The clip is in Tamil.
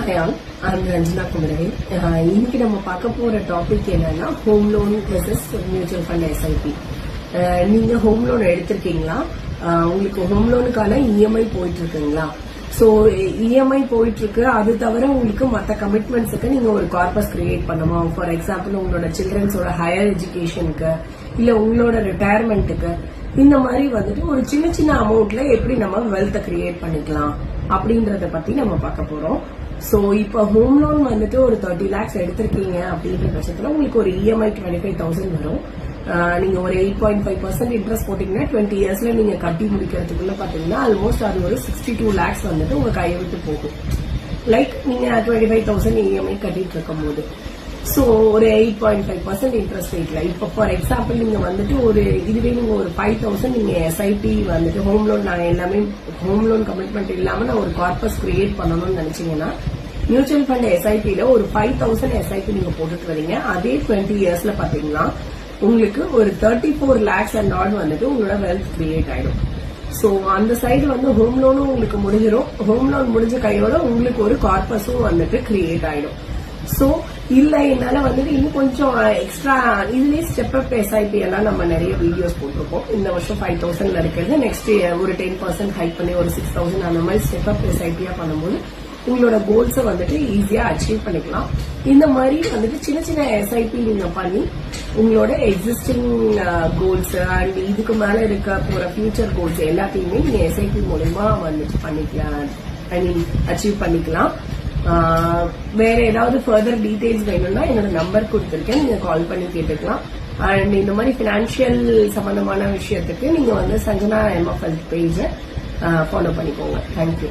Hi all, I'm Ranjana Kumaravin. இன்னைக்கு நம்ம பார்க்க போற டாபிக் என்னன்னா home loan versus mutual fund SIP. நீங்க ஹோம் லோன் எடுத்திருக்கீங்களா? உங்களுக்கு ஹோம் லோனுக்கான இஎம்ஐ போயிட்டு இருக்குங்களா? சோ இஎம்ஐ போயிட்டு இருக்கு. அது தவிர உங்களுக்கு மற்ற கமிட்மெண்ட்ஸுக்கு நீங்க ஒரு கார்பஸ் கிரியேட் பண்ணுமா? ஃபார் எக்ஸாம்பிள் உங்களோட சில்ட்ரன்ஸோட ஹையர் எஜுகேஷனுக்கு இல்ல உங்களோட ரிட்டையர்மெண்ட்டுக்கு இந்த மாதிரி வந்துட்டு ஒரு சின்ன சின்ன அமௌண்ட்ல எப்படி நம்ம வெல்த் கிரியேட் பண்ணிக்கலாம் அப்படின்றத பத்தி நம்ம பார்க்க போறோம். சோ இப்ப ஹோம் லோன் வந்துட்டு ஒரு 30 lakhs எடுத்திருக்கீங்க அப்படின்ற பட்சத்துல உங்களுக்கு ஒரு இஎம்ஐ 25,000 வரும். நீங்க ஒரு 8.5% இன்ட்ரெஸ்ட் போட்டீங்கன்னா 20 yearsல நீங்க கட்டி முடிக்கிறதுக்குள்ள பாத்தீங்கன்னா ஆல்மோஸ்ட் அது ஒரு 62 lakhs வந்துட்டு உங்க கையை விட்டு போகும். லைக் நீங்க 25,000 இஎம்ஐ கட்டிட்டு இருக்கும் போது சோ ஒரு 8.5% இன்ட்ரெஸ்ட் ரேட்ல இப்ப ஃபார் எக்ஸாம்பிள் நீங்க வந்துட்டு ஒரு இதுவே நீங்க ஒரு 5,000 நீங்க SIP வந்துட்டு ஹோம் லோன் நான் எல்லாமே ஹோம் லோன் கமிட்மெண்ட் இல்லாம நான் ஒரு கார்பஸ் கிரியேட் பண்ணணும்னு நினைச்சீங்கன்னா மியூச்சுவல் ஃபண்ட் SIPல ஒரு 5,000 SIP நீங்க போட்டுட்டு வரீங்க. அதே 20 yearsல பாத்தீங்கன்னா உங்களுக்கு ஒரு 34 lakhs and odd வந்துட்டு உங்களோட வெல்த் கிரியேட் ஆயிடும். சோ அந்த சைடு வந்து ஹோம் லோனும் உங்களுக்கு முடிஞ்சிடும். ஹோம் லோன் முடிஞ்ச கையோட உங்களுக்கு ஒரு கார்பஸும் வந்துட்டு கிரியேட் ஆயிடும். சோ இல்ல என்னால வந்துட்டு இன்னும் கொஞ்சம் எக்ஸ்ட்ரா இதுலயே ஸ்டெப் அப் SIP எல்லாம் நம்ம நிறைய வீடியோஸ் போட்டிருக்கோம். இந்த வருஷம் 5,000 இருக்கிறது நெக்ஸ்ட் ஒரு 10% ஹைக் பண்ணி ஒரு 6,000 அந்த மாதிரி ஸ்டெப் அப் SIP பண்ணும்போது உங்களோட கோல்ஸ வந்துட்டு ஈஸியா அச்சீவ் பண்ணிக்கலாம். இந்த மாதிரி வந்துட்டு சின்ன சின்ன SIP நீங்க பண்ணி உங்களோட எக்ஸிஸ்டிங் கோல்ஸ் அண்ட் இதுக்கு மேல இருக்க போற ஃபியூச்சர் கோல்ஸ் எல்லாத்தையுமே நீங்க SIP மூலமா வந்துட்டு பண்ணிக்கலாம். ஐ மீன் அச்சீவ் பண்ணிக்கலாம். வேற ஏதாவது ஃபர்தர் டீடைல்ஸ் வேணும்னா என்னோட நம்பர் கொடுத்திருக்கேன், நீங்க கால் பண்ணி கேட்டுக்கலாம். அண்ட் இந்த மாதிரி பினான்சியல் சம்பந்தமான விஷயத்துக்கு நீங்க வந்து சஞ்சனா MFL பேஜ ஃபாலோ பண்ணிக்கோங்க. தேங்க்யூ.